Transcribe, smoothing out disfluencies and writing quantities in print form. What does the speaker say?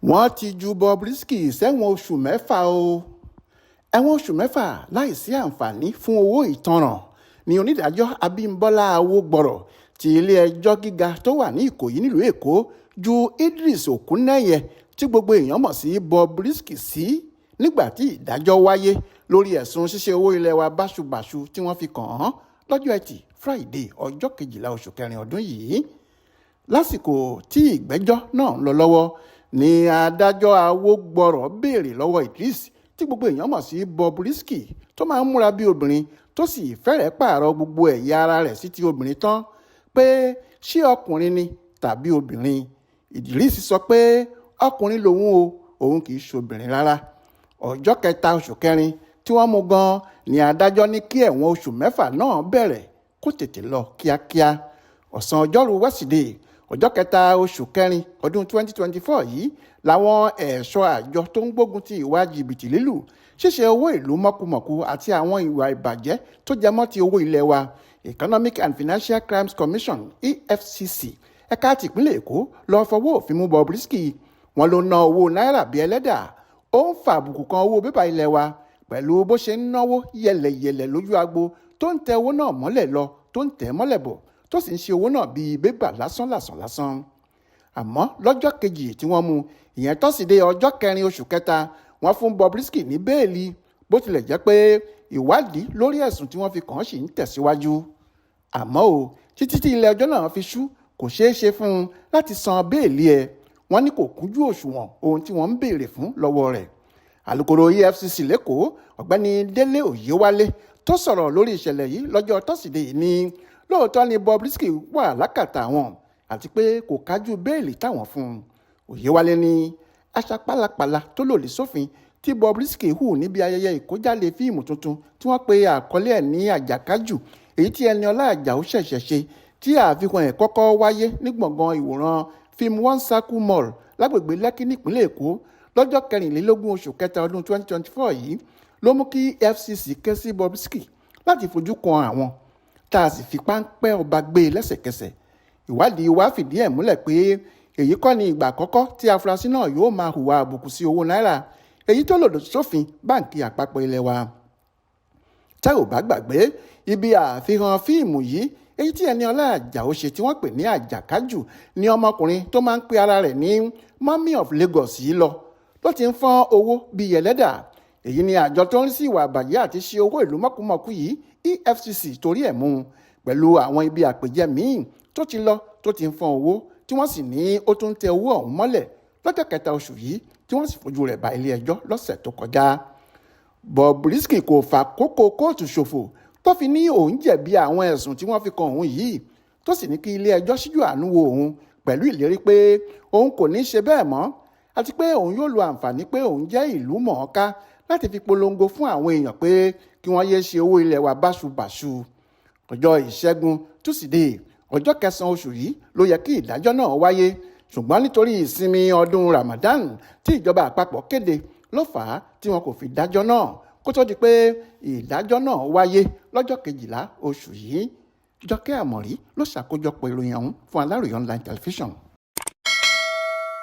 wọ́n ti ju Bobrisky sẹ́wọ̀n oṣù mẹ́fà o. ẹ̀wọ̀n oṣù mẹ́fà láìsí àǹfààní fún owó ìtanràn ni onídàájọ́ Abímbọ́lá Awógbọ̀rọ̀ ti ilé-ẹjọ́ gíga tó wà ní Ìkòyí nílùú Èkó ju Idris Okuneye tí gbogbo èèyàn mọ̀ sí Bobrisky sí nígbà tí ìdájọ́ wáyé lórí ẹ̀sùn ṣíṣe owó ilẹ̀ wa báṣubàṣu tí wọ́n fi kàn án lọ́jọ́ Ẹtì Friday ọjọ́ 12 oṣù kẹrin ọdún yìí. Lásìkò tí ìgbẹ́jọ́ náà ń lọ lọ́wọ́ ni adájọ́ Awógbọ̀rọ̀ béèrè lọ́wọ́ Idris tí gbogbo èèyàn mọ̀ sí Bobrisky tó máa ń múra bí obìnrin tó sì fẹ́rẹ̀ẹ́ pààrọ̀ gbogbo ẹ̀yà ara rẹ̀ sí ti obìnrin tán pé ṣé ọkùnrin ni tàbí obìnrin. Idris sọ pé ọkùnrin lòun o, òun kì í ṣobìnrin rárá. Ọjọ́ kẹta oṣù kẹrin tí wọ́n mú gan ni adájọ́ ní kí ẹ̀wọ̀n oṣù mẹ́fà náà bẹ̀rẹ̀ kó tètè lọ kíákíá. Ọ̀sán ọjọ́rú wẹ́sídẹ̀ẹ́ ọjọ́ kẹta oṣù kẹrin ọdún 2024 yìí làwọn ẹ̀ṣọ́ àjọ tó ń gbógun ti ìwà jìbìtì lílù, ṣíṣe owó ìlú mọ̀kùmọ̀kù àti àwọn ìwà ìbàjẹ́ tó jẹmọ́ ti owó ilé wa Economic and Financial Crimes Commission EFCC ẹ̀ka tìpínlẹ̀ Èkó lọ́ọ́ fọwọ́ òfin mú Bobrisky. Wọ́n ló ná owó náírà bíi ẹlẹ́dà, ó ń fa àbùkù kan owó bébà ilé wa pẹ̀lú bó ṣe ń náwó yẹlẹ̀yẹlẹ̀ lójú agbo tó ń tẹ owó náà mọ́lẹ̀ lọ tó ń tẹ̀ mọ́lẹ̀ bọ̀ tó sì ń ṣe owó náà bíi bébà lásán. Àmọ́ lọ́jọ́ kejì tí wọ́n mú, ìyẹn tọ́sídẹ̀ẹ́ ọjọ́ kẹrin oṣù kẹta, wọ́n fún Bobrisky ní bẹ́ẹ̀lì bó tilẹ̀ jẹ́ pé ìwádìí lórí ẹ̀sùn tí wọ́n fi kàn án ṣì ń tẹ̀síwájú. Àmọ́ o, títí tí ilé ẹjọ́ náà fi ṣú kò ṣeé ṣe fún un láti san bẹ́ẹ̀lì ẹ̀. Wọ́n ní kò kúnjú òṣùwọ̀n ohun tí wọ́n ń béèrè fún lọ́wọ́ rẹ̀. Alukoro EFCC lẹ́kọ̀ọ́ ọ̀gbẹ́ni Délé Òyewálé tó sọ̀rọ̀ lórí ìṣẹ̀lẹ̀ yìí lọ́jọ́ tọ́sídẹ̀ẹ́ ní lóòótọ́ ni Bobrisky wà lákàtà wọn àti pé kò kájú bẹ́ẹ̀lì táwọn fún un. Òyewálé ní àṣà pálapàla tó lòdì sófin tí Bobrisky hù níbi ayẹyẹ ìkójáde fíìmù tuntun tí wọ́n pe àkọlé ẹ̀ ní Àjàkájù, èyí tí Ẹniọlá Àjàó ṣẹ̀ṣẹ̀ ṣe, tí àfihàn ẹ̀ kọ́kọ́ wáyé ní gbọ̀ngàn ìwòran Film One Circle Mall lágbègbè Lẹ́kí nípínlẹ̀ Èkó lọ́jọ́ 24 oṣù kẹta ọdún 2024 yìí ló mú kí EFCC ké sí Bobrisky láti fojú kan àwọn tá a sì fi páńpẹ́ ọba gbé e lẹ́sẹ̀kẹsẹ̀. Ìwádìí wa fìdí ẹ̀ múlẹ̀ pé èyí kọ́ ni ìgbà àkọ́kọ́ tí afurasí náà yóò máa hùwà àbùkù sí owó náírà, èyí tó lòdì sófin báǹkì àpapọ̀ ilé wa. Tá ò bá gbàgbé, ibi àfihàn fíìmù yìí èyí tí Ẹniọlá Àjàó ṣe tí wọ́n pè ní Àjàkájù ni ọmọkùnrin tó máa ń pe ara rẹ̀ ní Mummy of Lagos yìí ló ti ń fọ́n owó bíi ẹlẹ́dà. Èyí ni àjọ tó ń rí sí ìwà àbàjẹ́ àti ṣe owó ìlú mọ̀kùmọ̀kù yìí EFCC torí ẹ̀ mú un pẹ̀lú àwọn ibi àpèjẹ míì tó ti lọ tó ti ń fọ́n owó tí wọ́n sì ní ó tún tẹ owó ọ̀hún mọ́lẹ̀ lọ́jọ́ kẹta oṣù yìí tí wọ́n sì fojú rẹ̀ bá ilé ẹjọ́ lọ́sẹ̀ tó kọjá. Bobrisky kò fà kókó kóòtù ṣòfò tó fi ní òun jẹ̀bi àwọn ẹ̀sùn tí wọ́n fi kan òun yìí, tó sì ní kí ilé ẹjọ́ ṣíjú àánú wo òun pẹ̀lú ìlérí pé òun kò ní ṣe bẹ́ẹ̀ mọ́ àti pé òun yóò lo àǹfààní pé òun jẹ́ ìlú mọ̀ọ́ká láti fi polongo fún àwọn èèyàn pé kí wọ́n yéé ṣe owó ilẹ̀ wa báṣubàṣu. Ọjọ́ Ìṣẹ́gun túsídẹ̀ẹ́ ọjọ́ 9 oṣù yìí ló yẹ kí ìdájọ́ náà wáyé, ṣùgbọ́n nítorí ìsinmi ọdún Ramadan tí ìjọba àpapọ̀ kéde ló fà á tí wọn kò fi dájọ́ náà kó tó di pé ìdájọ́ náà wáyé lọ́jọ́ 12 oṣù yìí. Jọkẹ́ Àmọ̀rí ló ṣàkójọpọ̀ ìròyìn ọ̀hún fún Aláròyé online television.